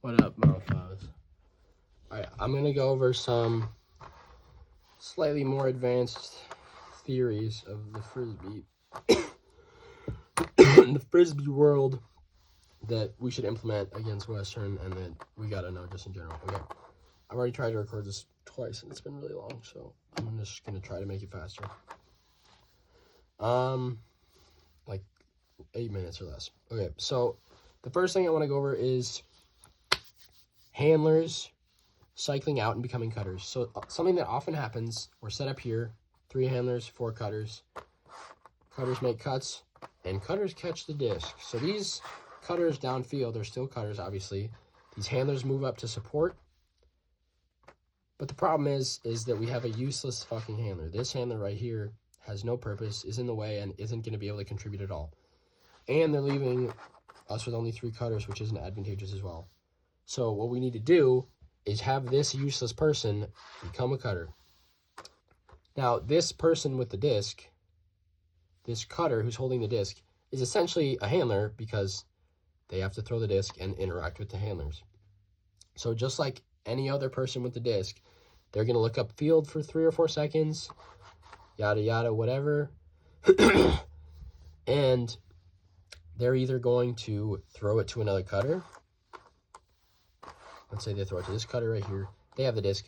What up, mofos? Alright, I'm gonna go over some slightly more advanced theories of the Frisbee. The Frisbee world that we should implement against Western and that we gotta know just in general. Okay. I've already tried to record this twice and it's been really long, so I'm just gonna try to make it faster. Like 8 minutes or less. Okay, so the first thing I want to go over is handlers cycling out and becoming cutters. So something that often happens, we're set up here, 3 handlers, 4 cutters. Cutters make cuts, and cutters catch the disc. So these cutters downfield are still cutters, obviously. These handlers move up to support. But the problem is that we have a useless fucking handler. This handler right here has no purpose, is in the way, and isn't going to be able to contribute at all. And they're leaving us with only 3 cutters, which isn't advantageous as well. So what we need to do is have this useless person become a cutter. Now, this person with the disc, this cutter who's holding the disc, is essentially a handler because they have to throw the disc and interact with the handlers. So just like any other person with the disc, they're going to look up field for 3 or 4 seconds, yada, yada, whatever. And they're either going to throw it to another cutter. Let's say they throw it to this cutter right here. They have the disc.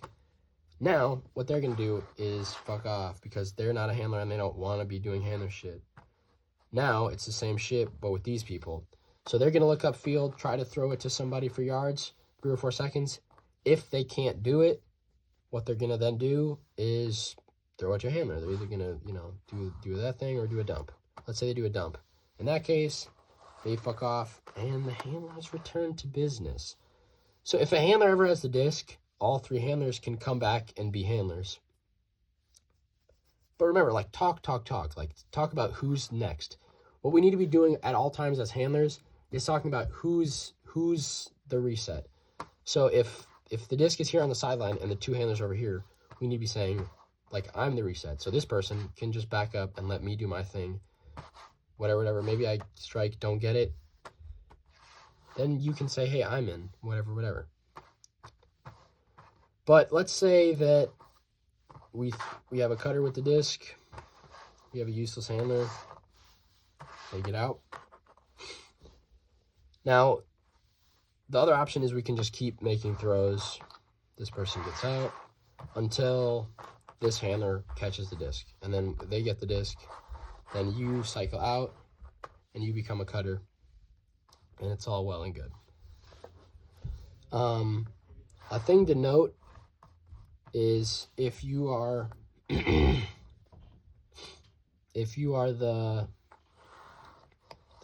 Now, what they're going to do is fuck off because they're not a handler and they don't want to be doing handler shit. Now, it's the same shit, but with these people. So they're going to look up field, try to throw it to somebody for yards, 3 or 4 seconds. If they can't do it, what they're going to then do is throw it to a handler. They're either going to, do that thing or do a dump. Let's say they do a dump. In that case, they fuck off and the handlers return to business. So if a handler ever has the disc, all 3 handlers can come back and be handlers. But remember, like, talk. Like, talk about who's next. What we need to be doing at all times as handlers is talking about who's the reset. So if the disc is here on the sideline and the 2 handlers over here, we need to be saying, like, I'm the reset. So this person can just back up and let me do my thing. Whatever. Maybe I strike, don't get it. Then you can say, hey, I'm in, whatever. But let's say that we have a cutter with the disc. We have a useless handler. Take it out. Now, the other option is we can just keep making throws. This person gets out until this handler catches the disc. And then they get the disc. Then you cycle out and you become a cutter. And it's all well and good. A thing to note is if you are the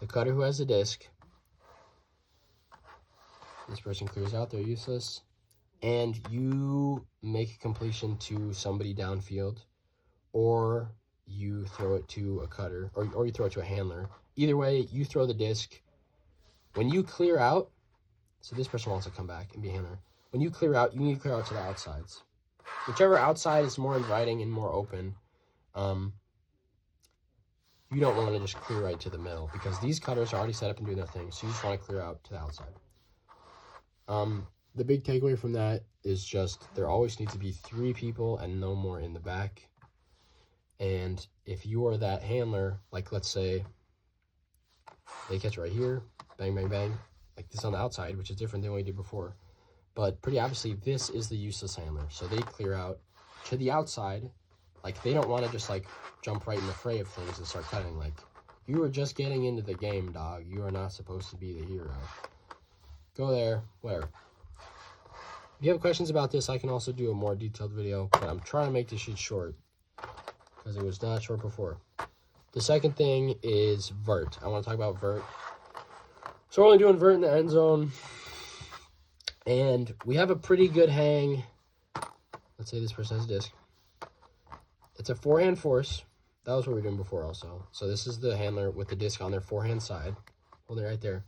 cutter who has the disc, this person clears out, they're useless, and you make a completion to somebody downfield, or you throw it to a cutter, or you throw it to a handler. Either way, you throw the disc. When you clear out, so this person wants to come back and be a handler. When you clear out, you need to clear out to the outsides. Whichever outside is more inviting and more open, you don't want to just clear right to the middle because these cutters are already set up and doing their thing, so you just want to clear out to the outside. The big takeaway from that is just there always needs to be 3 people and no more in the back. And if you are that handler, like let's say they catch right here, bang, bang, bang, like this on the outside, which is different than what we did before. But pretty obviously, this is the useless handler. So they clear out to the outside. Like, they don't want to just, like, jump right in the fray of things and start cutting. Like, you are just getting into the game, dog. You are not supposed to be the hero. Go there, whatever. If you have questions about this, I can also do a more detailed video. But I'm trying to make this shit short because it was not short before. The second thing is vert. I want to talk about vert. So we're only doing vert in the end zone. And we have a pretty good hang. Let's say this person has a disc. It's a forehand force. That was what we were doing before also. So this is the handler with the disc on their forehand side. Hold it right there.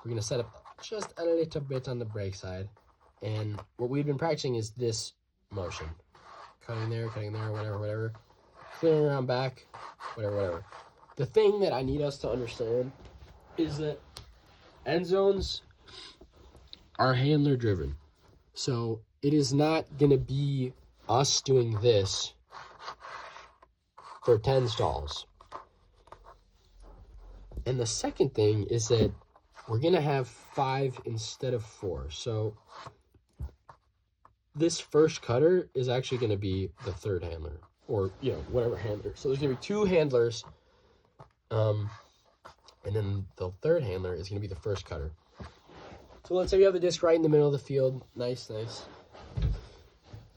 We're going to set up just a little bit on the break side. And what we've been practicing is this motion. Cutting there, whatever. Clearing around back, whatever. The thing that I need us to understand is that end zones are handler driven. So it is not going to be us doing this for 10 stalls. And the second thing is that we're going to have 5 instead of 4. So this first cutter is actually going to be the third handler, or, you know, whatever handler. So there's going to be 2 handlers, and then the third handler is going to be the first cutter. So let's say we have the disc right in the middle of the field. Nice, nice.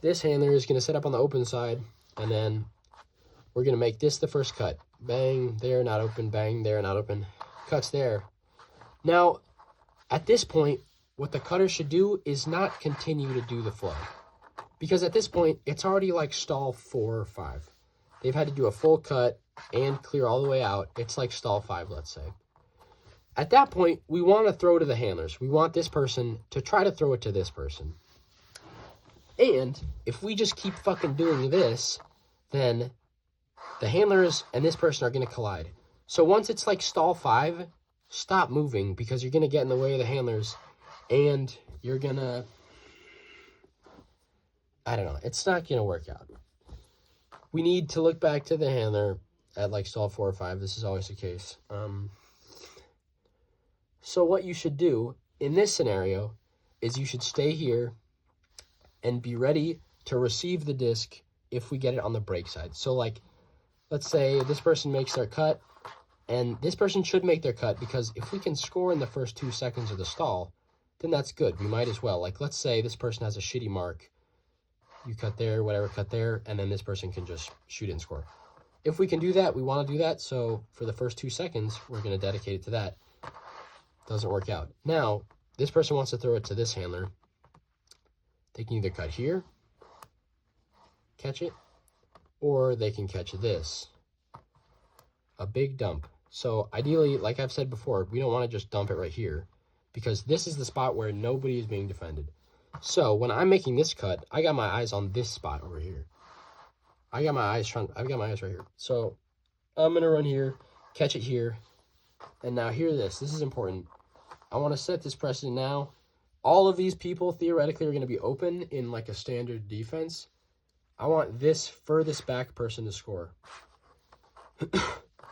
This handler is going to set up on the open side, and then we're going to make this the first cut. Bang, there, not open. Bang, there, not open. Cuts there. Now, at this point, what the cutter should do is not continue to do the flow. Because at this point, it's already like stall 4 or 5. They've had to do a full cut and clear all the way out. It's like stall 5, let's say. At that point, we want to throw to the handlers. We want this person to try to throw it to this person. And if we just keep fucking doing this, then the handlers and this person are going to collide. So once it's like stall 5, stop moving, because you're going to get in the way of the handlers, and you're going to, I don't know, it's not going to work out. We need to look back to the handler at like stall 4 or 5. This is always the case. So what you should do in this scenario is you should stay here and be ready to receive the disc if we get it on the break side. So like, let's say this person makes their cut, and this person should make their cut, because if we can score in the first 2 seconds of the stall, then that's good. We might as well. Like, let's say this person has a shitty mark. You cut there, whatever, cut there, and then this person can just shoot and score. If we can do that, we want to do that. So for the first 2 seconds, we're going to dedicate it to that. Doesn't work out. Now, this person wants to throw it to this handler. They can either cut here, catch it, or they can catch this. A big dump. So ideally, like I've said before, we don't want to just dump it right here, because this is the spot where nobody is being defended. So when I'm making this cut, I got my eyes on this spot over here. I've got my eyes right here. So I'm going to run here, catch it here, and now hear this. This is important. I want to set this precedent now. All of these people theoretically are going to be open in like a standard defense. I want this furthest back person to score.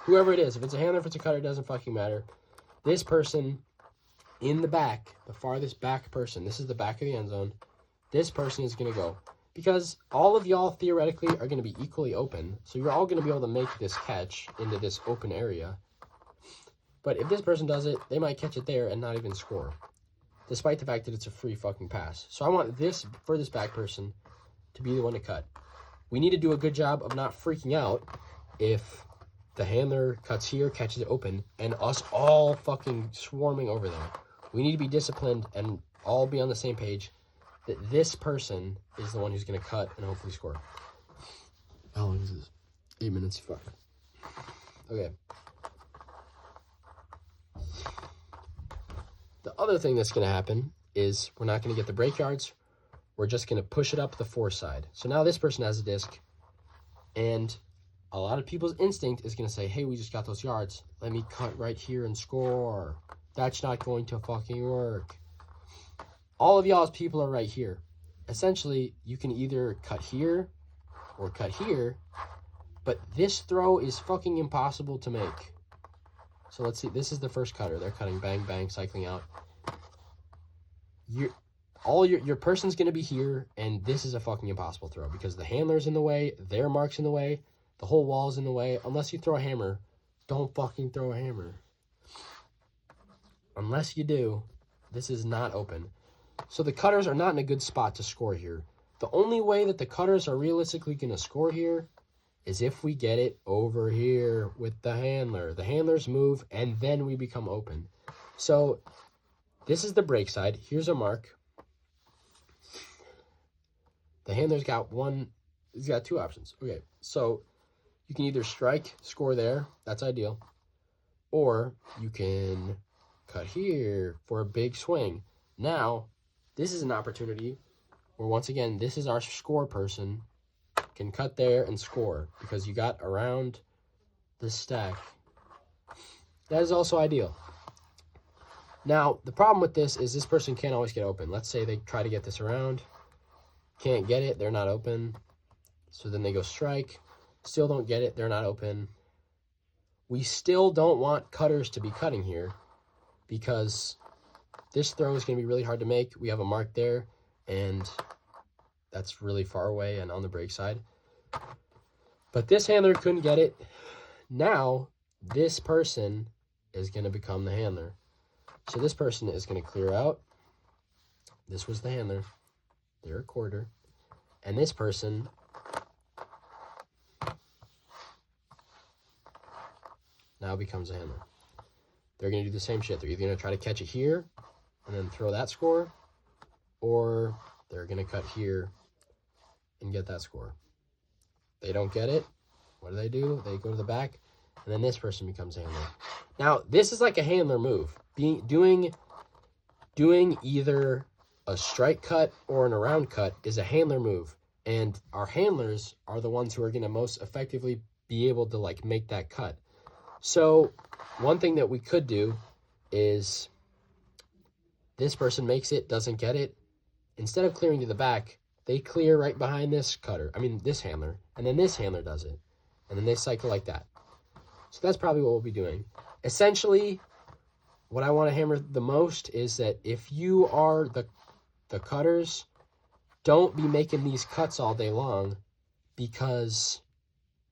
Whoever it is, if it's a handler, if it's a cutter, it doesn't fucking matter. This person in the back, the farthest back person, this is the back of the end zone, this person is going to go. Because all of y'all theoretically are going to be equally open, so you're all going to be able to make this catch into this open area. But if this person does it, they might catch it there and not even score, despite the fact that it's a free fucking pass. So I want this furthest back person to be the one to cut. We need to do a good job of not freaking out if the handler cuts here, catches it open, and us all fucking swarming over there. We need to be disciplined and all be on the same page that this person is the one who's going to cut and hopefully score. How long is this? 8 minutes. Fuck. Okay. The other thing that's going to happen is we're not going to get the break yards. We're just going to push it up the 4 side. So now this person has a disc, and a lot of people's instinct is going to say, hey, we just got those yards. Let me cut right here and score. That's not going to fucking work. All of y'all's people are right here. Essentially, you can either cut here or cut here, but this throw is fucking impossible to make. So let's see. This is the first cutter. They're cutting, bang, bang, cycling out. Your person's going to be here, and this is a fucking impossible throw because the handler's in the way, their mark's in the way, the whole wall's in the way. Unless you throw a hammer, don't fucking throw a hammer. Unless you do, this is not open. So the cutters are not in a good spot to score here. The only way that the cutters are realistically going to score here is if we get it over here with the handler. The handlers move, and then we become open. So this is the break side. Here's a mark. The handler's got he's got 2 options. Okay, so you can either strike, score there. That's ideal. Or you can cut here for a big swing. Now, this is an opportunity where, once again, this is our score person, can cut there and score because you got around the stack. That is also ideal. Now, the problem with this person can't always get open. Let's say they try to get this around, can't get it, they're not open. So then they go strike, still don't get it, they're not open. We still don't want cutters to be cutting here because this throw is going to be really hard to make. We have a mark there, and that's really far away and on the break side. But this handler couldn't get it. Now, this person is going to become the handler. So this person is going to clear out. This was the handler. They're a quarter. And this person now becomes a handler. They're going to do the same shit. They're either going to try to catch it here and then throw that score, or they're going to cut here and get that score. They don't get it. What do? They go to the back, and then this person becomes a handler. Now, this is like a handler move. Doing either a strike cut or an around cut is a handler move, and our handlers are the ones who are going to most effectively be able to like make that cut. So one thing that we could do is this person makes it, doesn't get it. Instead of clearing to the back, they clear right behind this handler, and then this handler does it. And then they cycle like that. So that's probably what we'll be doing. Essentially, what I want to hammer the most is that if you are the cutters, don't be making these cuts all day long because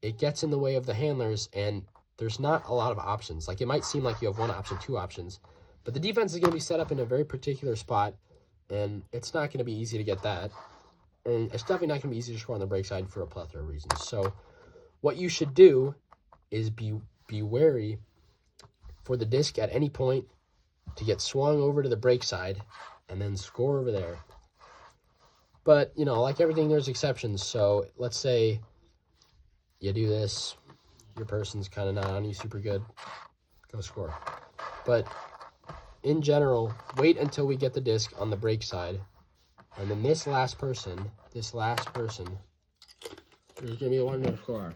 it gets in the way of the handlers and there's not a lot of options. Like, it might seem like you have one option, two options, but the defense is going to be set up in a very particular spot, and it's not going to be easy to get that. And it's definitely not going to be easy to score on the break side for a plethora of reasons. So what you should do is be wary for the disc at any point to get swung over to the break side and then score over there. But, you know, like everything, there's exceptions. So let's say you do this, your person's kind of not on you super good, go score. But in general, wait until we get the disc on the break side. And then this last person, there's going to be one more score.